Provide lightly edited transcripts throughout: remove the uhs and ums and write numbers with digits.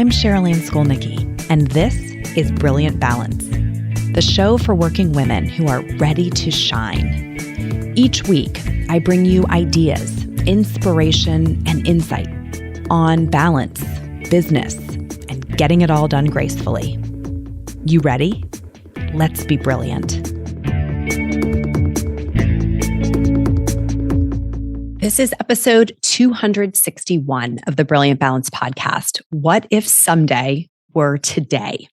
I'm Sherilyn Skolnicki, and this is Brilliant Balance, the show for working women who are ready to shine. Each week, I bring you ideas, inspiration, and insight on balance, business, and getting it all done gracefully. You ready? Let's be brilliant. This is episode 261 of the Brilliant Balance podcast. What if someday were today?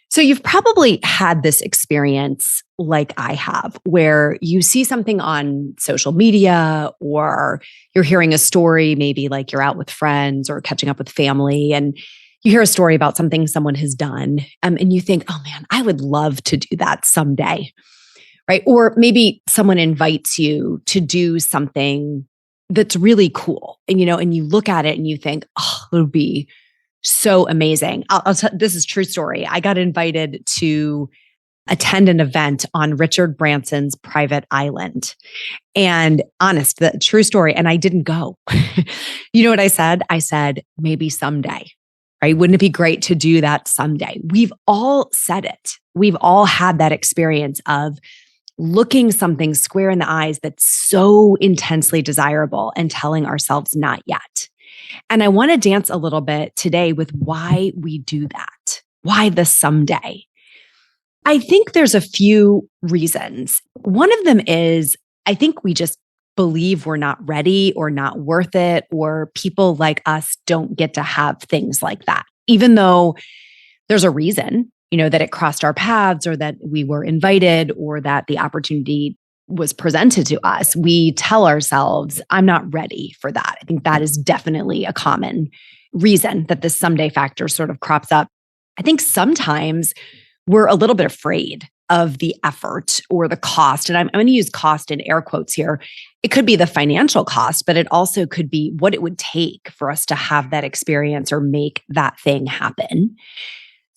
So you've probably had this experience like I have, where you see something on social media or you're hearing a story, maybe like you're out with friends or catching up with family, and you hear a story about something someone has done, and you think, oh man, I would love to do that someday. Right? Or maybe someone invites you to do something that's really cool. And, and you look at it and you think, oh, it would be so amazing. This is a true story. I got invited to attend an event on Richard Branson's private island. And the true story. And I didn't go. You know what I said? I said, maybe someday. Right? Wouldn't it be great to do that someday? We've all said it. We've all had that experience of looking something square in the eyes that's so intensely desirable and telling ourselves not yet. And I want to dance a little bit today with why we do that. Why the someday? I think there's a few reasons. One of them is I think we just believe we're not ready or not worth it, or people like us don't get to have things like that, even though there's a reason. That it crossed our paths, or that we were invited, or that the opportunity was presented to us. We tell ourselves, I'm not ready for that. I think that is definitely a common reason that this someday factor sort of crops up. I think sometimes we're a little bit afraid of the effort or the cost. And I'm going to use cost in air quotes here. It could be the financial cost, but it also could be what it would take for us to have that experience or make that thing happen.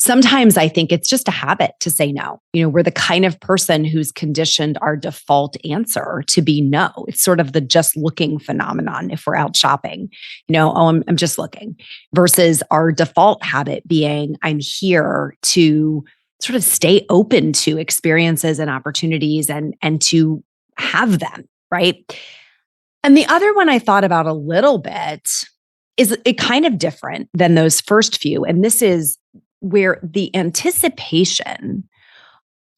Sometimes I think it's just a habit to say no. We're the kind of person who's conditioned our default answer to be no. It's sort of the just looking phenomenon if we're out shopping. I'm just looking, versus our default habit being I'm here to sort of stay open to experiences and opportunities and to have them, right? And the other one I thought about a little bit is it kind of different than those first few. And this is where the anticipation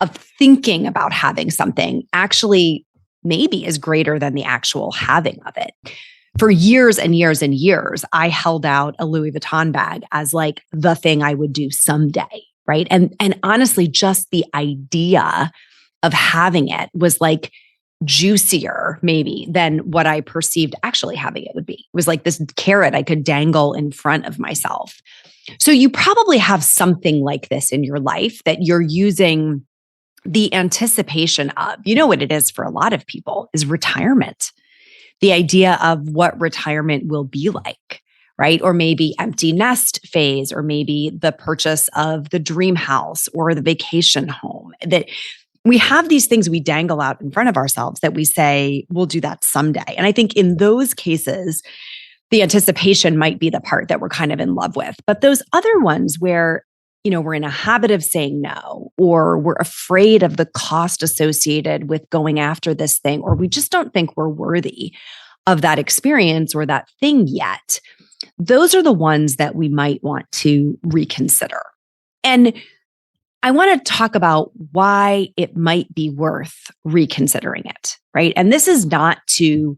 of thinking about having something actually maybe is greater than the actual having of it. For years and years and years, I held out a Louis Vuitton bag as like the thing I would do someday, right? And honestly, just the idea of having it was like juicier maybe than what I perceived actually having it would be. It was like this carrot I could dangle in front of myself. So you probably have something like this in your life that you're using the anticipation of. You know what it is for a lot of people is retirement. The idea of what retirement will be like, right? Or maybe empty nest phase, or maybe the purchase of the dream house or the vacation home. That we have these things we dangle out in front of ourselves that we say, we'll do that someday. And I think in those cases, the anticipation might be the part that we're kind of in love with. But those other ones where, we're in a habit of saying no, or we're afraid of the cost associated with going after this thing, or we just don't think we're worthy of that experience or that thing yet, those are the ones that we might want to reconsider. And I want to talk about why it might be worth reconsidering it, right? And this is not to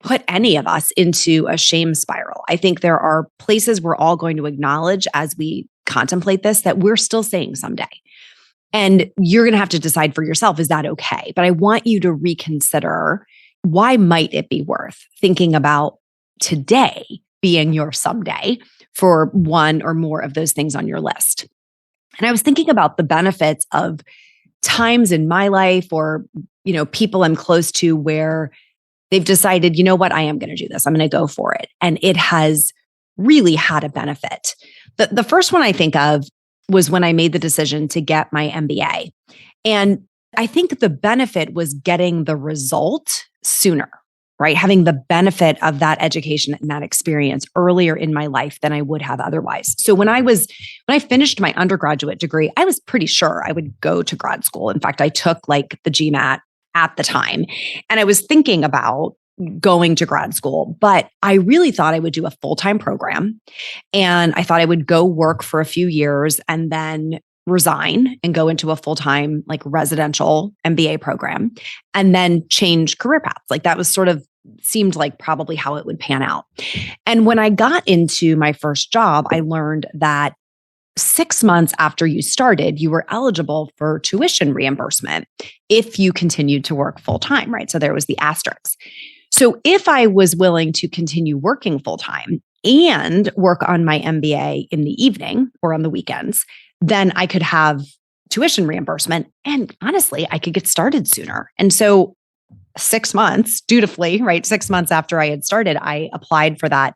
put any of us into a shame spiral. I think there are places we're all going to acknowledge as we contemplate this that we're still saying someday. And you're going to have to decide for yourself, is that okay? But I want you to reconsider, why might it be worth thinking about today being your someday for one or more of those things on your list? And I was thinking about the benefits of times in my life or, people I'm close to where they've decided, you know what, I am going to do this. I'm going to go for it. And it has really had a benefit. The first one I think of was when I made the decision to get my MBA. And I think the benefit was getting the result sooner. right? Having the benefit of that education and that experience earlier in my life than I would have otherwise. So when I finished my undergraduate degree, I was pretty sure I would go to grad school. In fact, I took like the GMAT at the time, and I was thinking about going to grad school, but I really thought I would do a full-time program. And I thought I would go work for a few years and then resign and go into a full-time like residential MBA program and then change career paths. Like that was sort of seemed like probably how it would pan out. And when I got into my first job, I learned that 6 months after you started, you were eligible for tuition reimbursement if you continued to work full-time, right? So there was the asterisk. So if I was willing to continue working full-time and work on my MBA in the evening or on the weekends, then I could have tuition reimbursement. And honestly, I could get started sooner. And so 6 months, dutifully, right? 6 months after I had started, I applied for that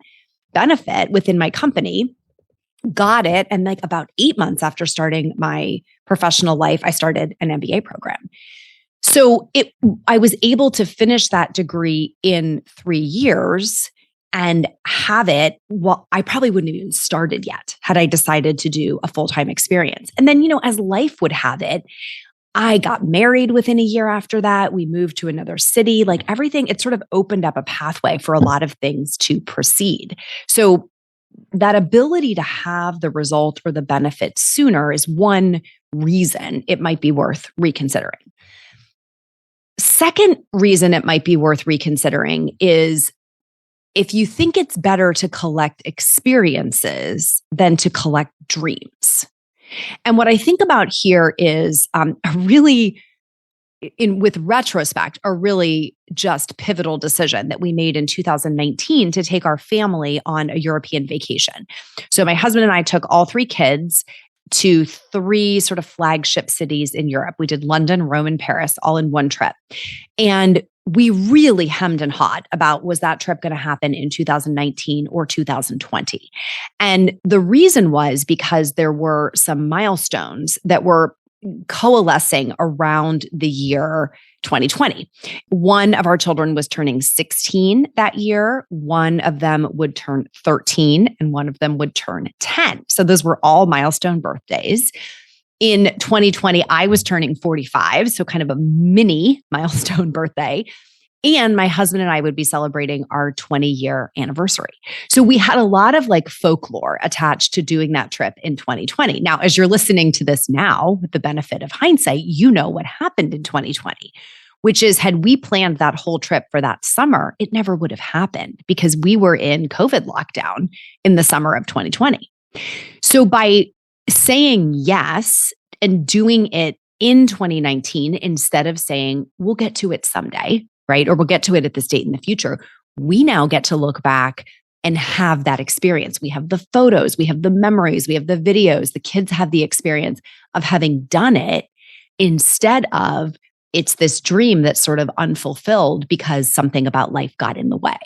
benefit within my company, got it. And like about 8 months after starting my professional life, I started an MBA program. So I was able to finish that degree in 3 years and have it. Well, I probably wouldn't have even started yet had I decided to do a full-time experience. And then, as life would have it, I got married within a year after that. We moved to another city, like everything, it sort of opened up a pathway for a lot of things to proceed. So that ability to have the result or the benefit sooner is one reason it might be worth reconsidering. Second reason it might be worth reconsidering is if you think it's better to collect experiences than to collect dreams. And what I think about here is with retrospect, a really just pivotal decision that we made in 2019 to take our family on a European vacation. So my husband and I took all 3 kids to 3 sort of flagship cities in Europe. We did London, Rome, and Paris all in one trip. And we really hemmed and hawed about, was that trip going to happen in 2019 or 2020? And the reason was because there were some milestones that were coalescing around the year 2020. One of our children was turning 16 that year. One of them would turn 13 and one of them would turn 10. So those were all milestone birthdays. In 2020, I was turning 45, so kind of a mini milestone birthday. And my husband and I would be celebrating our 20-year anniversary. So we had a lot of like folklore attached to doing that trip in 2020. Now, as you're listening to this now, with the benefit of hindsight, you know what happened in 2020, which is had we planned that whole trip for that summer, it never would have happened because we were in COVID lockdown in the summer of 2020. So by saying yes and doing it in 2019, instead of saying, we'll get to it someday, right? Or we'll get to it at this date in the future, we now get to look back and have that experience. We have the photos, we have the memories, we have the videos. The kids have the experience of having done it instead of it's this dream that's sort of unfulfilled because something about life got in the way,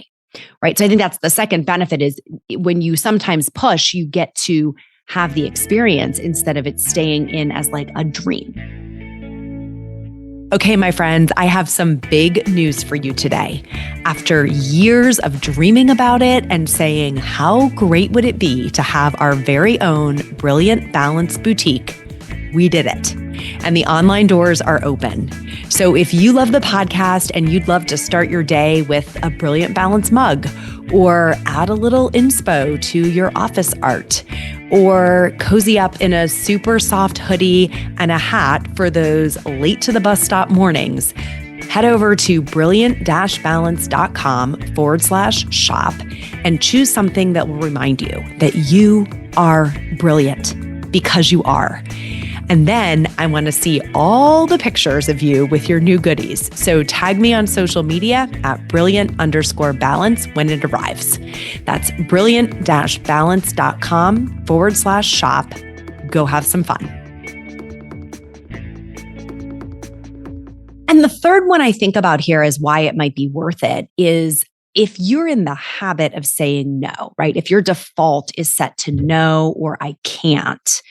right? So I think that's the second benefit is when you sometimes push, you get to have the experience instead of it staying in as like a dream. Okay, my friends, I have some big news for you today. After years of dreaming about it and saying, how great would it be to have our very own Brilliant Balance boutique, we did it. And the online doors are open. So if you love the podcast and you'd love to start your day with a Brilliant Balance mug or add a little inspo to your office art, or cozy up in a super soft hoodie and a hat for those late to the bus stop mornings, head over to brilliant-balance.com/shop and choose something that will remind you that you are brilliant because you are. And then I want to see all the pictures of you with your new goodies. So tag me on social media at brilliant_balance when it arrives. That's brilliant-balance.com/shop. Go have some fun. And the third one I think about here is why it might be worth it is if you're in the habit of saying no, right? If your default is set to no or I can't,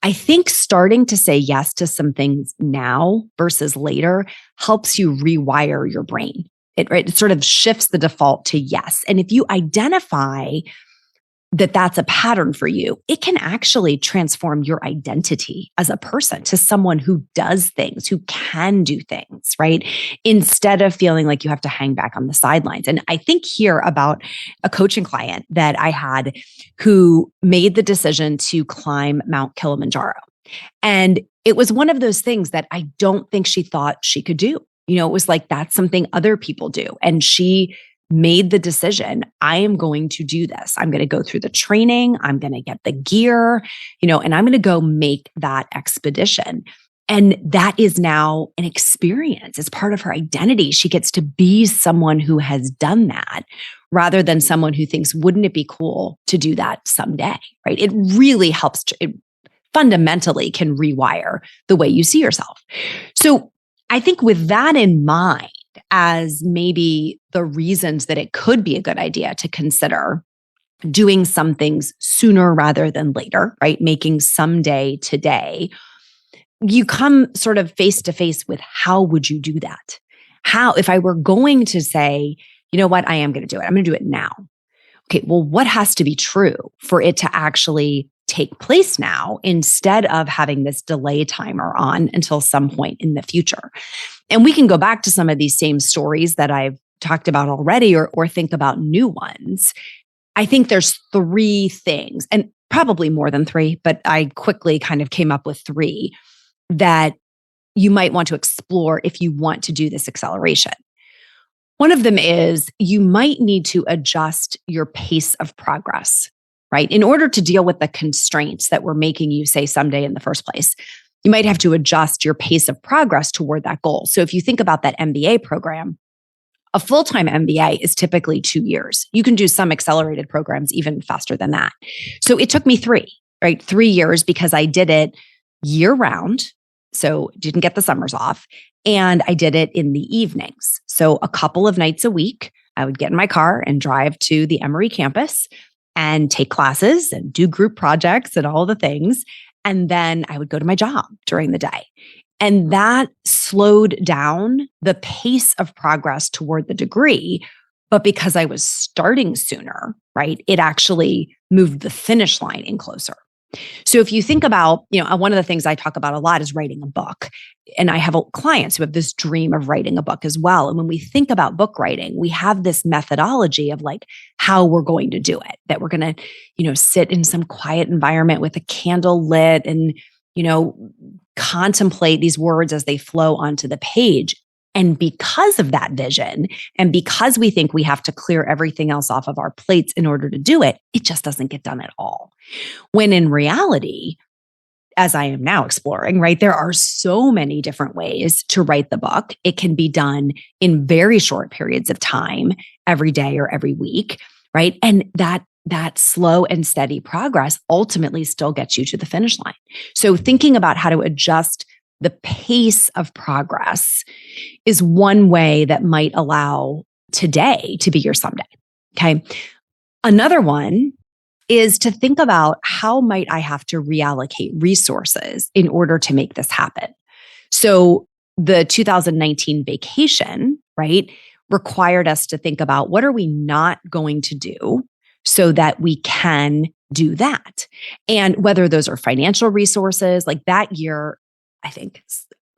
I think starting to say yes to some things now versus later helps you rewire your brain, It sort of shifts the default to yes. And if you identify that that's a pattern for you, it can actually transform your identity as a person to someone who does things, who can do things, right? Instead of feeling like you have to hang back on the sidelines. And I think here about a coaching client that I had who made the decision to climb Mount Kilimanjaro. And it was one of those things that I don't think she thought she could do. It was like, that's something other people do. And she made the decision, I am going to do this. I'm going to go through the training. I'm going to get the gear, and I'm going to go make that expedition. And that is now an experience. It's part of her identity. She gets to be someone who has done that rather than someone who thinks, wouldn't it be cool to do that someday, right? It really helps. It fundamentally can rewire the way you see yourself. So I think with that in mind, as maybe the reasons that it could be a good idea to consider doing some things sooner rather than later, right? Making someday today, you come sort of face to face with how would you do that? How, if I were going to say, you know what, I am going to do it. I'm going to do it now. Okay, well, what has to be true for it to actually take place now instead of having this delay timer on until some point in the future? And we can go back to some of these same stories that I've talked about already or think about new ones. I think there's three things, and probably more than three, but I quickly kind of came up with three that you might want to explore if you want to do this acceleration. One of them is you might need to adjust your pace of progress, right? In order to deal with the constraints that were making you say someday in the first place, you might have to adjust your pace of progress toward that goal. So if you think about that MBA program, a full-time MBA is typically 2 years. You can do some accelerated programs even faster than that. So it took me 3, right? 3 years because I did it year round. So didn't get the summers off. And I did it in the evenings. So a couple of nights a week, I would get in my car and drive to the Emory campus and take classes and do group projects and all the things. And then I would go to my job during the day. And that slowed down the pace of progress toward the degree. But because I was starting sooner, right, it actually moved the finish line in closer. So if you think about, one of the things I talk about a lot is writing a book. And I have clients who have this dream of writing a book as well. And when we think about book writing, we have this methodology of like how we're going to do it, that we're going to, sit in some quiet environment with a candle lit and, contemplate these words as they flow onto the page. And because of that vision, and because we think we have to clear everything else off of our plates in order to do it, it just doesn't get done at all. When in reality, as I am now exploring, right, there are so many different ways to write the book. It can be done in very short periods of time, every day or every week, right? And that slow and steady progress ultimately still gets you to the finish line. So thinking about how to adjust the pace of progress is one way that might allow today to be your someday. Okay. Another one is to think about how might I have to reallocate resources in order to make this happen. So the 2019 vacation, right, required us to think about what are we not going to do so that we can do that. And whether those are financial resources, like that year, I think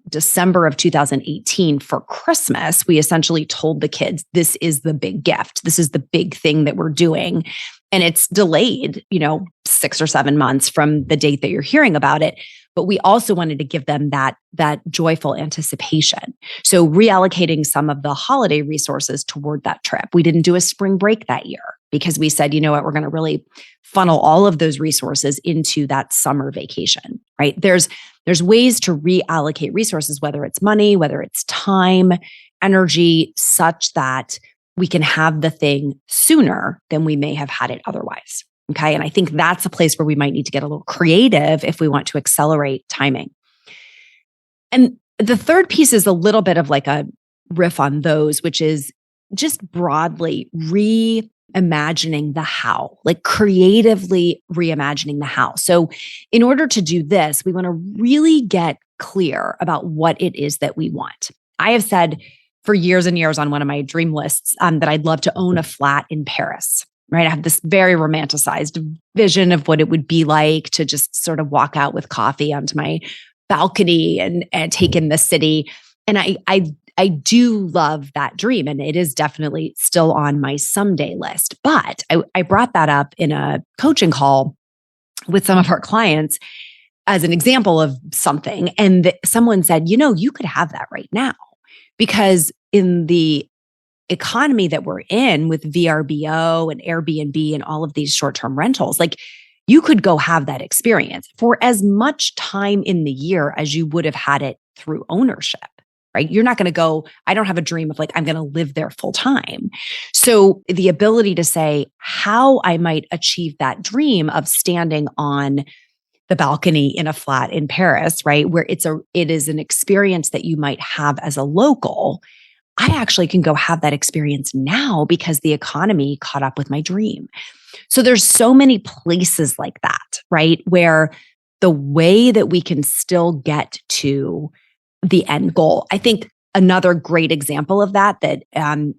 December of 2018 for Christmas, we essentially told the kids, this is the big gift. This is the big thing that we're doing. And it's delayed, 6 or 7 months from the date that you're hearing about it. But we also wanted to give them that joyful anticipation. So reallocating some of the holiday resources toward that trip. We didn't do a spring break that year because we said, you know what, we're going to really funnel all of those resources into that summer vacation, right? There's ways to reallocate resources, whether it's money, whether it's time, energy, such that we can have the thing sooner than we may have had it otherwise. Okay. And I think that's a place where we might need to get a little creative if we want to accelerate timing. And the third piece is a little bit of like a riff on those, which is just broadly reimagining the how, like creatively reimagining the how. So in order to do this, we want to really get clear about what it is that we want. I have said for years and years on one of my dream lists that I'd love to own a flat in Paris, right? I have this very romanticized vision of what it would be like to just sort of walk out with coffee onto my balcony and take in the city. And I do love that dream, and it is definitely still on my someday list. But I brought that up in a coaching call with some of our clients as an example of something. And someone said, you could have that right now, because in the economy that we're in with VRBO and Airbnb and all of these short-term rentals, like you could go have that experience for as much time in the year as you would have had it through ownership. Right? You're not going to go, I don't have a dream of like, I'm going to live there full time. So the ability to say how I might achieve that dream of standing on the balcony in a flat in Paris, right? Where it is an experience that you might have as a local. I actually can go have that experience now because the economy caught up with my dream. So there's so many places like that, right? Where the way that we can still get to the end goal. I think another great example of that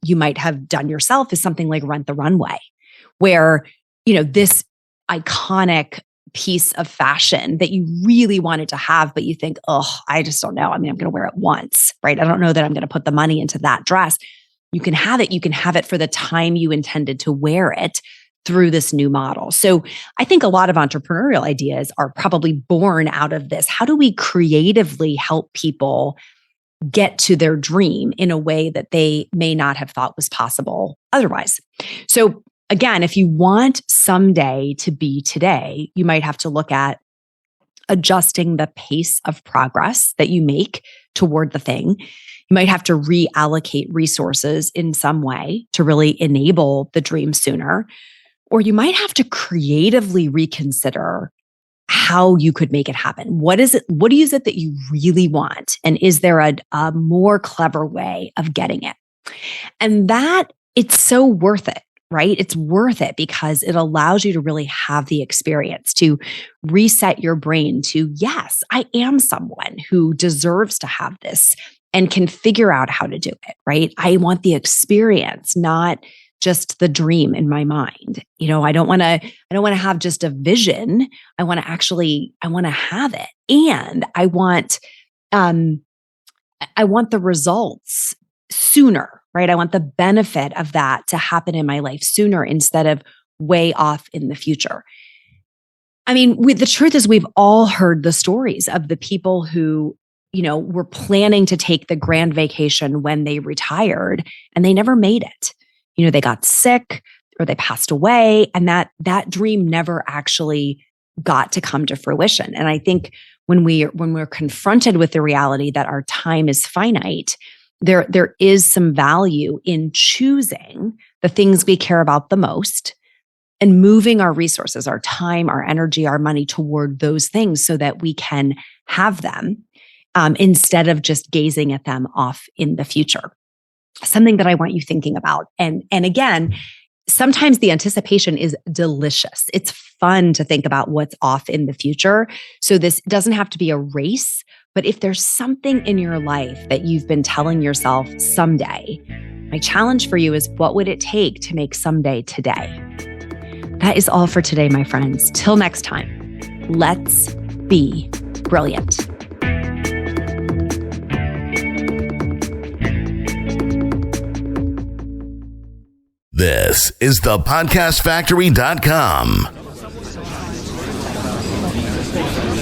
you might have done yourself is something like Rent the Runway, where, this iconic piece of fashion that you really wanted to have, but you think, oh, I just don't know. I mean, I'm going to wear it once, right? I don't know that I'm going to put the money into that dress. You can have it. You can have it for the time you intended to wear it through this new model. So I think a lot of entrepreneurial ideas are probably born out of this. How do we creatively help people get to their dream in a way that they may not have thought was possible otherwise? So again, if you want someday to be today, you might have to look at adjusting the pace of progress that you make toward the thing. You might have to reallocate resources in some way to really enable the dream sooner. Or you might have to creatively reconsider how you could make it happen. What is it that you really want? And is there a more clever way of getting it? And that it's so worth it, right? It's worth it because it allows you to really have the experience to reset your brain to, yes, I am someone who deserves to have this and can figure out how to do it, right? I want the experience, not just the dream in my mind. I don't want to have just a vision. I want to have it. And I want the results sooner, right? I want the benefit of that to happen in my life sooner instead of way off in the future. I mean, the truth is we've all heard the stories of the people who, were planning to take the grand vacation when they retired and they never made it. They got sick or they passed away, and that dream never actually got to come to fruition. And I think when we're confronted with the reality that our time is finite, there is some value in choosing the things we care about the most and moving our resources, our time, our energy, our money toward those things so that we can have them instead of just gazing at them off in the future. Something that I want you thinking about. And again, sometimes the anticipation is delicious. It's fun to think about what's off in the future. So this doesn't have to be a race, but if there's something in your life that you've been telling yourself someday, my challenge for you is what would it take to make someday today? That is all for today, my friends. Till next time, let's be brilliant. This is thepodcastfactory.com.